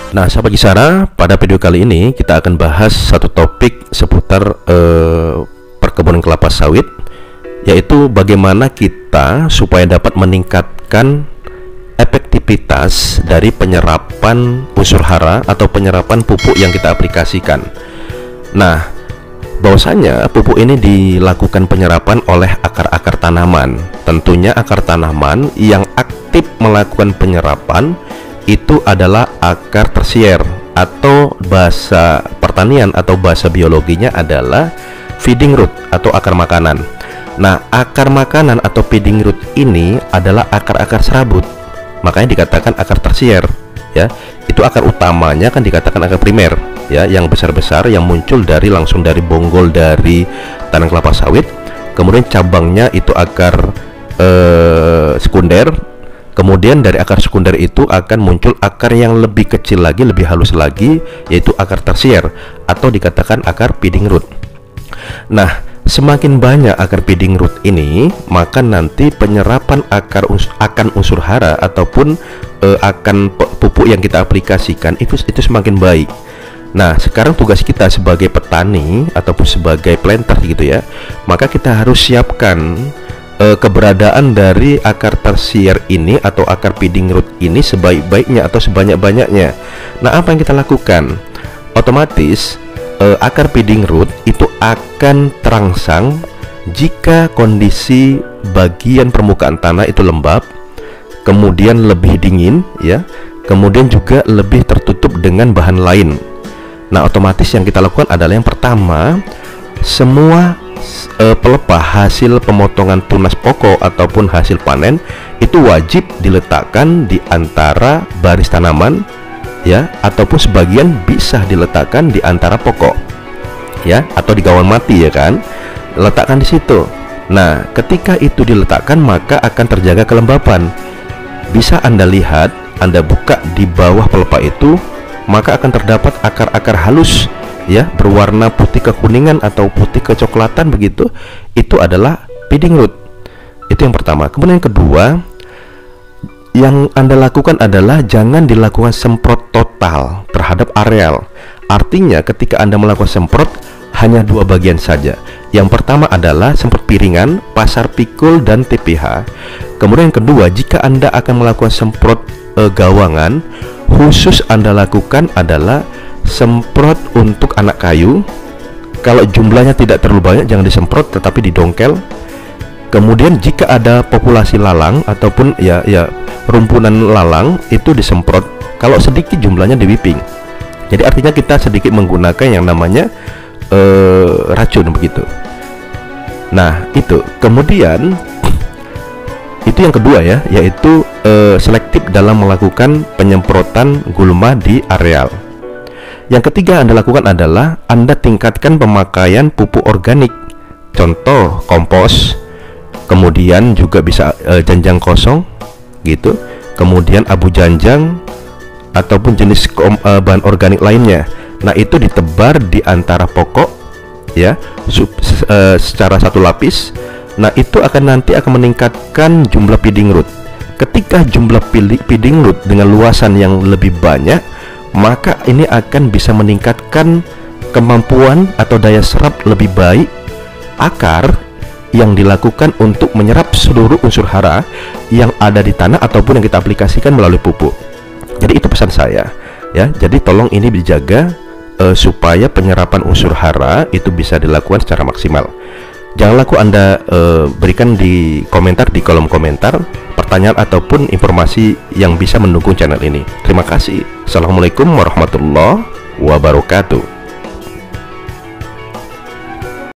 Nah, sahabat Kisara, pada video kali ini kita akan bahas satu topik seputar perkebunan kelapa sawit, yaitu bagaimana kita supaya dapat meningkatkan efektivitas dari penyerapan unsur hara atau penyerapan pupuk yang kita aplikasikan. Nah, bahwasanya pupuk ini dilakukan penyerapan oleh akar-akar tanaman. Tentunya akar tanaman yang aktif melakukan penyerapan itu adalah akar tersier, atau bahasa pertanian atau bahasa biologinya adalah feeding root atau akar makanan. Nah, akar makanan atau feeding root ini adalah akar-akar serabut, makanya dikatakan akar tersier, ya. Itu akar utamanya kan dikatakan akar primer, ya, yang besar-besar yang muncul langsung dari bonggol dari tanam kelapa sawit. Kemudian cabangnya itu akar sekunder. Kemudian dari akar sekunder itu akan muncul akar yang lebih kecil lagi, lebih halus lagi, yaitu akar tersier atau dikatakan akar feeding root. Nah, semakin banyak akar feeding root ini, maka nanti penyerapan akan unsur hara ataupun akan pupuk yang kita aplikasikan itu semakin baik. Nah, sekarang tugas kita sebagai petani ataupun sebagai planter gitu ya, maka kita harus siapkan keberadaan dari akar tersier ini atau akar feeding root ini sebaik-baiknya atau sebanyak-banyaknya. Nah, apa yang kita lakukan? Otomatis akar feeding root itu akan terangsang jika kondisi bagian permukaan tanah itu lembab, kemudian lebih dingin, ya, kemudian juga lebih tertutup dengan bahan lain. Nah, otomatis yang kita lakukan adalah yang pertama, semua pelepah hasil pemotongan tunas pokok ataupun hasil panen itu wajib diletakkan di antara baris tanaman, ya, ataupun sebagian bisa diletakkan di antara pokok, ya, atau di gawan mati, ya kan, letakkan di situ. Nah, ketika itu diletakkan maka akan terjaga kelembapan. Bisa Anda lihat, Anda buka di bawah pelepah itu, maka akan terdapat akar-akar halus, ya, berwarna putih kekuningan atau putih kecoklatan begitu. Itu adalah feeding root. Itu yang pertama. Kemudian yang kedua, yang Anda lakukan adalah jangan dilakukan semprot total terhadap areal. Artinya ketika Anda melakukan semprot hanya dua bagian saja. Yang pertama adalah semprot piringan, pasar pikul, dan TPH. Kemudian yang kedua, jika Anda akan melakukan semprot gawangan, khusus Anda lakukan adalah semprot untuk anak kayu. Kalau jumlahnya tidak terlalu banyak jangan disemprot, tetapi didongkel. Kemudian jika ada populasi lalang ataupun ya rumpunan lalang itu disemprot. Kalau sedikit jumlahnya di whipping. Jadi artinya kita sedikit menggunakan yang namanya racun begitu. Nah, itu. Kemudian itu yang kedua, ya, yaitu selektif dalam melakukan penyemprotan gulma di areal. Yang ketiga Anda lakukan adalah Anda tingkatkan pemakaian pupuk organik, contoh kompos, kemudian juga bisa janjang kosong gitu, kemudian abu janjang ataupun jenis bahan organik lainnya. Nah, itu ditebar di antara pokok, ya, secara satu lapis. Nah, itu nanti akan meningkatkan jumlah feeding root. Ketika jumlah feeding root dengan luasan yang lebih banyak, maka ini akan bisa meningkatkan kemampuan atau daya serap lebih baik akar yang dilakukan untuk menyerap seluruh unsur hara yang ada di tanah ataupun yang kita aplikasikan melalui pupuk. Jadi itu pesan saya, ya. Jadi tolong ini dijaga supaya penyerapan unsur hara itu bisa dilakukan secara maksimal. Jangan lupa Anda berikan di komentar, di kolom komentar, pertanyaan ataupun informasi yang bisa mendukung channel ini. Terima kasih. Assalamualaikum warahmatullahi wabarakatuh.